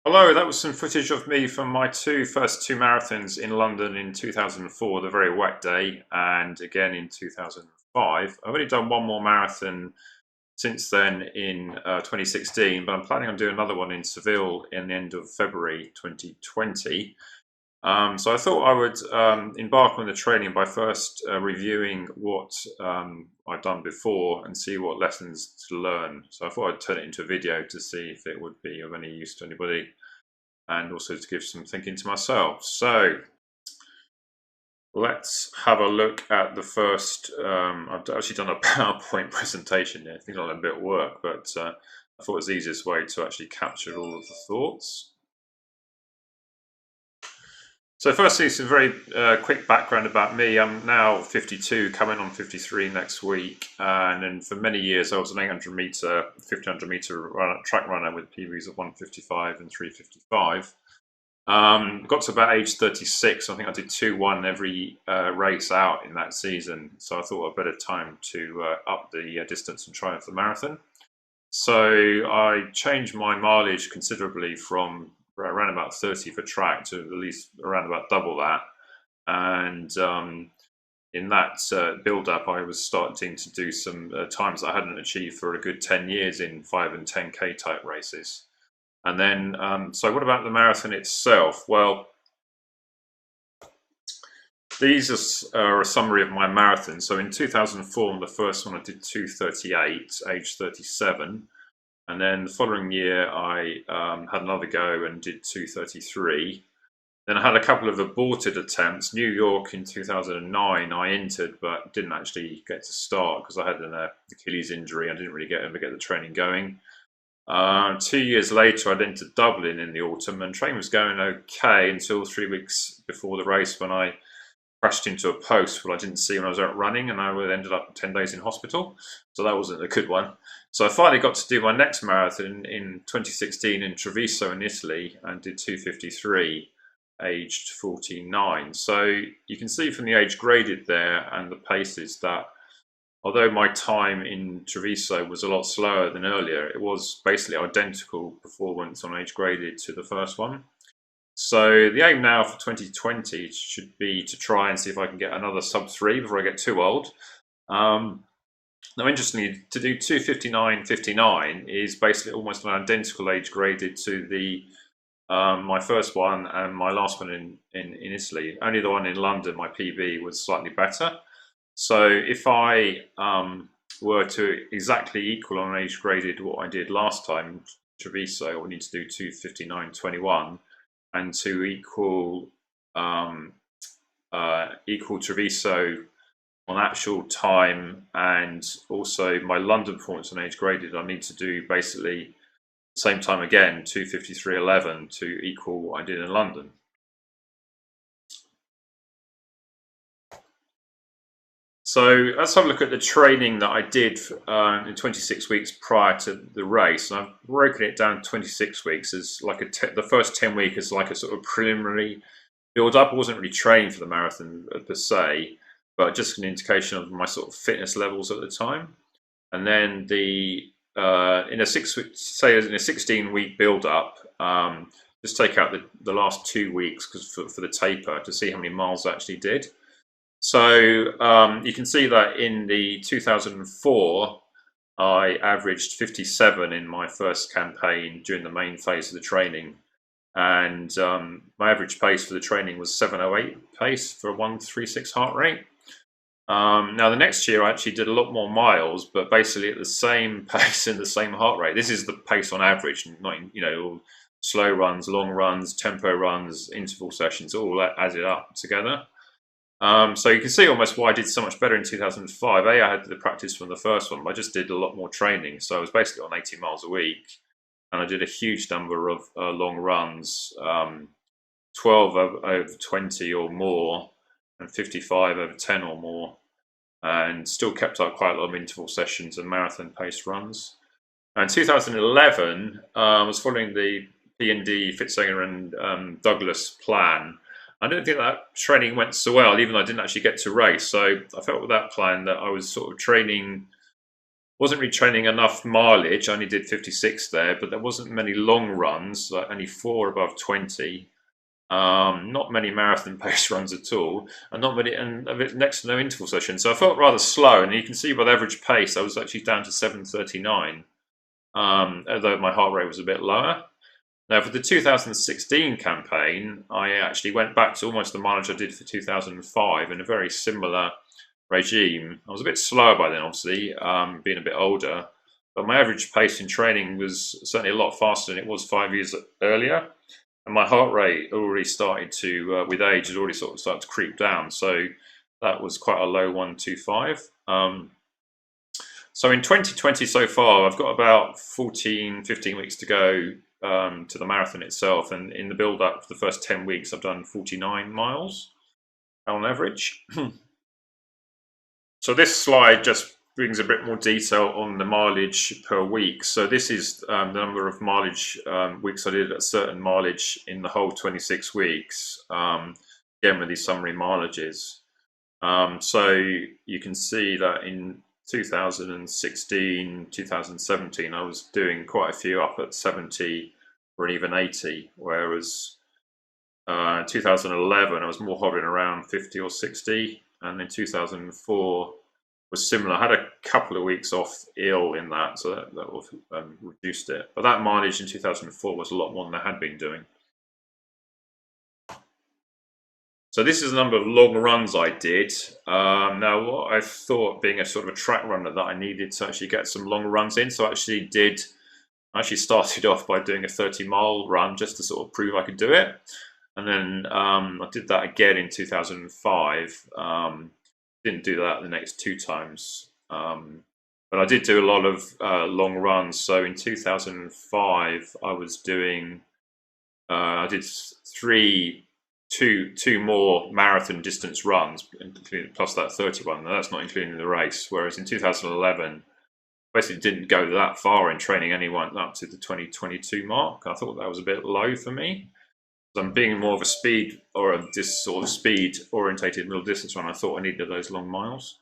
Hello, that was some footage of me from my first two marathons in London in 2004, the very wet day, and again in 2005. I've only done one more marathon since then in 2016, but I'm planning on doing another one in Seville in the end of February 2020. So I thought I would embark on the training by first reviewing what I've done before and see what lessons to learn. So I thought I'd turn it into a video to see if it would be of any use to anybody and also to give some thinking to myself. So let's have a look at the first. I've actually done a PowerPoint presentation here. I think I'll have a bit of work, but I thought it was the easiest way to actually capture all of the thoughts. So firstly, some very quick background about me. I'm now 52, coming on 53 next week. And then for many years, I was an 800 meter, 1500 meter track runner with PBs of 155 and 355. Got to about age 36. I think I did 2-1 every race out in that season. So I thought a better time to up the distance and try for the marathon. So I changed my mileage considerably from around about 30 for track to at least around about double that. And in that build up, I was starting to do some times I hadn't achieved for a good 10 years in 5 and 10K type races. And then, so what about the marathon itself? Well, these are a summary of my marathon. So in 2004, the first one I did 2:38, age 37. And then the following year, I had another go and did 2:33. Then I had a couple of aborted attempts. New York in 2009, I entered, but didn't actually get to start because I had an Achilles injury. I didn't really ever get the training going. 2 years later, I'd entered Dublin in the autumn, and training was going okay until 3 weeks before the race when I crashed into a post I didn't see when I was out running, and I ended up 10 days in hospital. So that wasn't a good one. So I finally got to do my next marathon in 2016 in Treviso in Italy and did 2:53, aged 49. So you can see from the age graded there and the paces that although my time in Treviso was a lot slower than earlier, it was basically identical performance on age graded to the first one. So the aim now for 2020 should be to try and see if I can get another sub 3 before I get too old. Now, interestingly, to do 2:59.59 is basically almost an identical age graded to the my first one and my last one in Italy. Only the one in London, my PB, was slightly better. So if I were to exactly equal on age graded what I did last time, Treviso, I would need to do 2:59.21, and to equal equal Treviso on actual time and also my London performance on age graded, I need to do basically the same time again, 2:53.11, to equal what I did in London. So let's have a look at the training that I did in 26 weeks prior to the race. And I've broken it down 26 weeks as like the first 10 weeks is like a sort of preliminary build up. I wasn't really training for the marathon per se, but just an indication of my sort of fitness levels at the time. And then in a 16-week build up, just take out the last 2 weeks because for the taper to see how many miles I actually did. So you can see that in the 2004, I averaged 57 in my first campaign during the main phase of the training. And my average pace for the training was 7:08 pace for a 1:36 heart rate. Now the next year I actually did a lot more miles, but basically at the same pace and the same heart rate. This is the pace on average, not slow runs, long runs, tempo runs, interval sessions, all added up together. So you can see almost why I did so much better in 2005. I had the practice from the first one, but I just did a lot more training. So I was basically on 80 miles a week, and I did a huge number of long runs, 12 over 20 or more, and 55 over 10 or more, and still kept up quite a lot of interval sessions and marathon pace runs. And in 2011, I was following the P&D, Fitzinger and Douglas plan. I don't think that training went so well, even though I didn't actually get to race. So I felt with that plan that I was sort of training wasn't really training enough mileage. I only did 56 there, but there wasn't many long runs, like only 4 above 20. Not many marathon pace runs at all, and not many, and a bit next to no interval sessions. So I felt rather slow, and you can see by the average pace, I was actually down to 7:39, although my heart rate was a bit lower. Now, for the 2016 campaign, I actually went back to almost the mileage I did for 2005 in a very similar regime. I was a bit slower by then, obviously, being a bit older, but my average pace in training was certainly a lot faster than it was 5 years earlier. And my heart rate already started to, with age, had already sort of started to creep down. So that was quite a low 125. So in 2020 so far, I've got about 14, 15 weeks to go to the marathon itself. And in the build up for the first 10 weeks, I've done 49 miles on average. So this slide just brings a bit more detail on the mileage per week. So this is the number of mileage weeks I did at a certain mileage in the whole 26 weeks, again with these summary mileages. So you can see that in 2016, 2017, I was doing quite a few up at 70 or even 80, whereas 2011 I was more hovering around 50 or 60, and in 2004 was similar. I had a couple of weeks off ill in that, so that reduced it. But that mileage in 2004 was a lot more than I had been doing. So this is the number of long runs I did. Now, what I thought, being a sort of a track runner, that I needed to actually get some long runs in. So I actually started off by doing a 30-mile run just to sort of prove I could do it. And then I did that again in 2005. Didn't do that the next 2 times. But I did do a lot of long runs. So in 2005, I was doing, I did two more marathon distance runs, plus that 31. Now, that's not including the race. Whereas in 2011, basically didn't go that far in training, only went up to the 2022 mark. I thought that was a bit low for me. So I'm being more of a speed or this sort of speed orientated middle distance run. I thought I needed those long miles.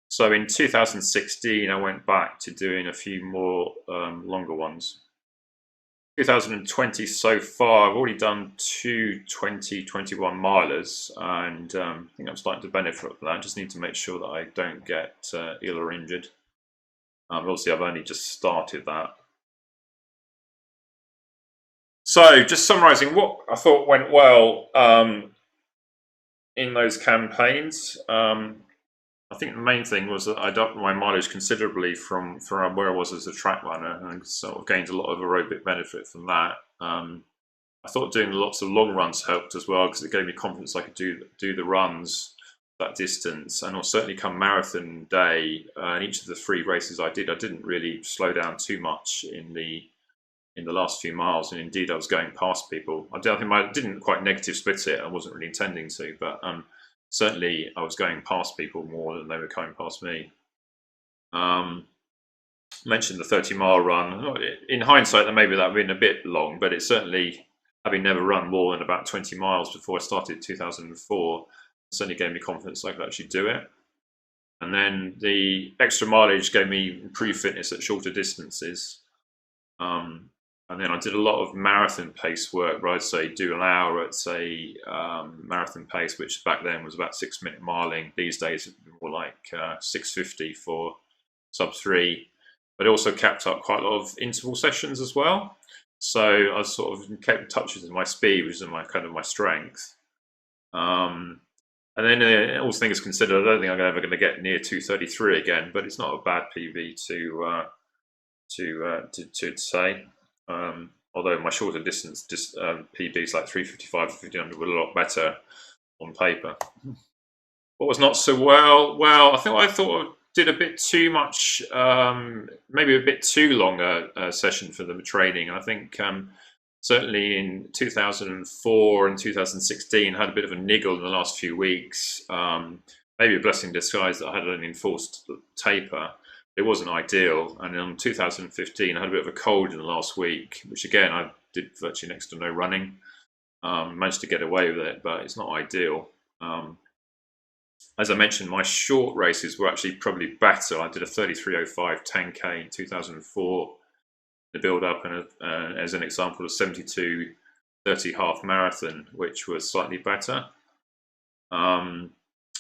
So in 2016, I went back to doing a few more longer ones. 2020 so far, I've already done 2 21 milers, and I think I'm starting to benefit from that. I just need to make sure that I don't get ill or injured. Obviously, I've only just started that. So, just summarising what I thought went well in those campaigns. I think the main thing was that I upped my mileage considerably from where I was as a track runner, and sort of gained a lot of aerobic benefit from that. I thought doing lots of long runs helped as well, because it gave me confidence I could do the runs that distance. And certainly come marathon day, in each of the 3 races I didn't really slow down too much in the last few miles, and indeed I was going past people. I think I didn't quite negative split it. I wasn't really intending to, but certainly I was going past people more than they were coming past me. Mentioned the 30-mile run. In hindsight, maybe that would have been a bit long, but it certainly, having never run more than about 20 miles before I started 2004, certainly gave me confidence I could actually do it. And then the extra mileage gave me improved fitness at shorter distances. And then I did a lot of marathon pace work, where I'd say do an hour at, say, marathon pace, which back then was about 6-minute miling. These days it's more like 6:50 for sub 3. But it also kept up quite a lot of interval sessions as well. So I sort of kept in touch with my speed, which is my kind of my strength. And then all things considered, I don't think I'm ever going to get near 2:33 again, but it's not a bad PB to say. Although my shorter distance PBs like 3:55 to 1500 were a lot better on paper. What was not so well? Well, I thought I did a bit too much, maybe a bit too long a session for the training. I think certainly in 2004 and 2016, I had a bit of a niggle in the last few weeks. Maybe a blessing in disguise that I had an enforced taper. It wasn't ideal. And in 2015, I had a bit of a cold in the last week, which again, I did virtually next to no running. Managed to get away with it, but it's not ideal. as I mentioned, my short races were actually probably better. I did a 33:05 10K in 2004, the build up, and as an example, a 72:30 half marathon, which was slightly better. I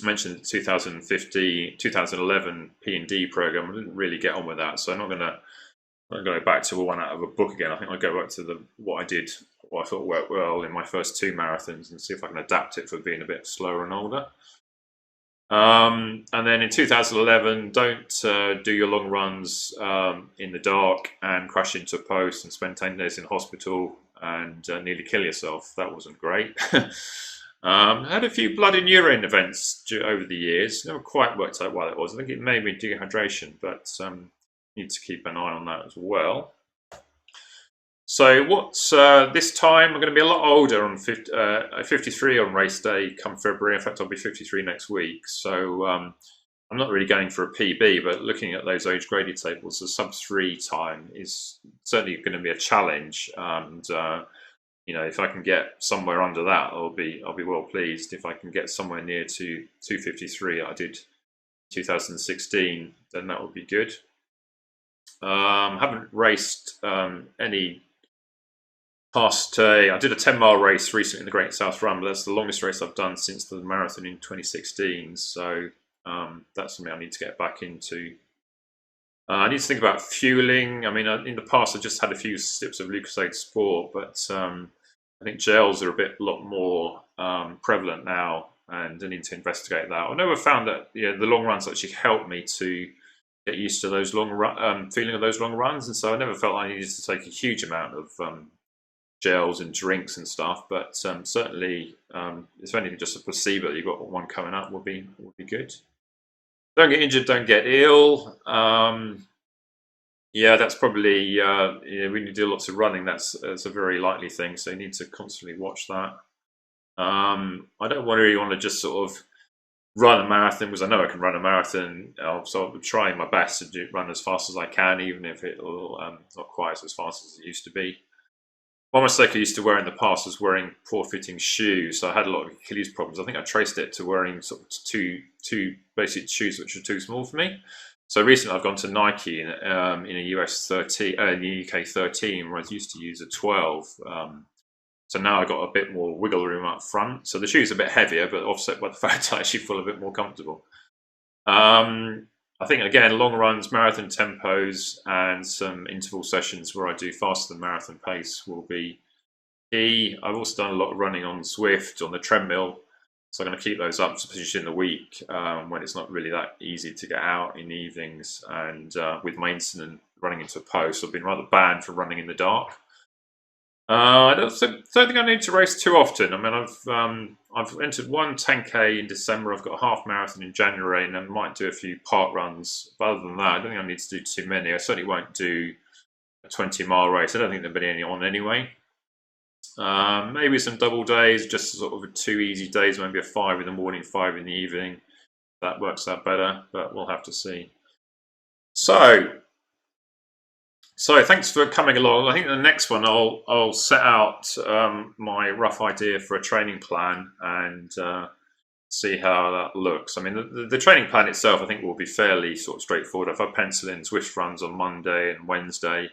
mentioned the 2015, 2011 P&D program. I didn't really get on with that, so I'm not going to go back to one out of a book again. I think I'll go back to what I thought worked well in my first 2 marathons, and see if I can adapt it for being a bit slower and older. And then in 2011, don't do your long runs in the dark and crash into a post and spend 10 days in hospital and nearly kill yourself. That wasn't great. Had a few blood and urine events over the years. Never quite worked out why that was. I think it may be dehydration, but need to keep an eye on that as well. So what's this time? I'm going to be a lot older on 53 on race day come February. In fact, I'll be 53 next week. So I'm not really going for a PB, but looking at those age graded tables, the sub-3 time is certainly going to be a challenge. And you know, if I can get somewhere under that, I'll be well pleased. If I can get somewhere near to 2:53 I did 2016, then that would be good. Haven't raced any past. I did a 10-mile race recently in the Great South Run, but that's the longest race I've done since the marathon in 2016. So that's something I need to get back into. I need to think about fueling. I mean, in the past I just had a few sips of Lucozade Sport, but I think gels are a lot more prevalent now, and I need to investigate that. I never found that the long runs actually helped me to get used to those feeling of those long runs, and so I never felt I needed to take a huge amount of gels and drinks and stuff. But certainly, if anything, just a placebo, you've got one coming up, would be good. Don't get injured, don't get ill. Yeah, that's probably when you do lots of running, that's a very likely thing. So you need to constantly watch that. I don't really want to just sort of run a marathon, because I know I can run a marathon. So I'll be trying my best to run as fast as I can, even if it'll not quite as fast as it used to be. One mistake I used to wear in the past was wearing poor-fitting shoes. So I had a lot of Achilles problems. I think I traced it to wearing sort of two basic shoes which are too small for me. So recently I've gone to Nike in a US 13, in the UK 13, where I used to use a 12. So now I've got a bit more wiggle room up front. So the shoes are a bit heavier, but offset by the fact I actually feel a bit more comfortable. I think, again, long runs, marathon tempos, and some interval sessions where I do faster than marathon pace will be key. I've also done a lot of running on Zwift, on the treadmill, so I'm going to keep those up, especially in the week when it's not really that easy to get out in the evenings. And with my incident running into a post, I've been rather banned from running in the dark. I don't think I need to race too often. I mean, I've entered one 10K in December. I've got a half marathon in January, and I might do a few park runs. But other than that, I don't think I need to do too many. I certainly won't do a 20-mile race. I don't think there'll be any on anyway. Maybe some double days, just sort of 2 easy days, maybe a 5 in the morning, 5 in the evening. That works out better, but we'll have to see. So thanks for coming along. I think the next one I'll set out my rough idea for a training plan and see how that looks. I mean, the training plan itself I think will be fairly sort of straightforward. If I pencil in Zwift runs on Monday and Wednesday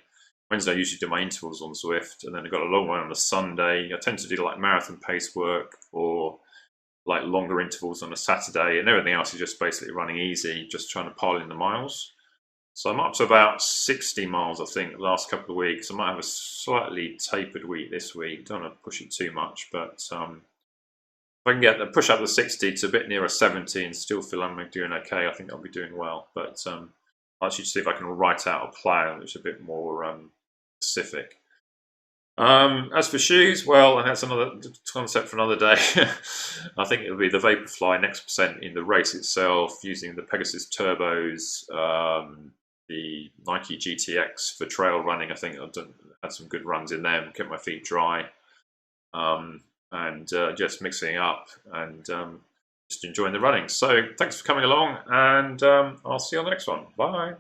I usually do my intervals on Zwift, and then I've got a long one on a Sunday. I tend to do like marathon pace work or like longer intervals on a Saturday, and everything else is just basically running easy, just trying to pile in the miles. So I'm up to about 60 miles, I think, the last couple of weeks. I might have a slightly tapered week this week. Don't want to push it too much, but if I can get the push up to 60 to a bit nearer 70 and still feel I'm doing okay, I think I'll be doing well. But I'll actually see if I can write out a plan which is a bit more specific. As for shoes, well, and that's another concept for another day. I think it'll be the Vaporfly Next Percent in the race itself, using the Pegasus Turbos, the Nike GTX for trail running. I think I've had some good runs in them, kept my feet dry, and just mixing it up and just enjoying the running. So thanks for coming along, and I'll see you on the next one. Bye.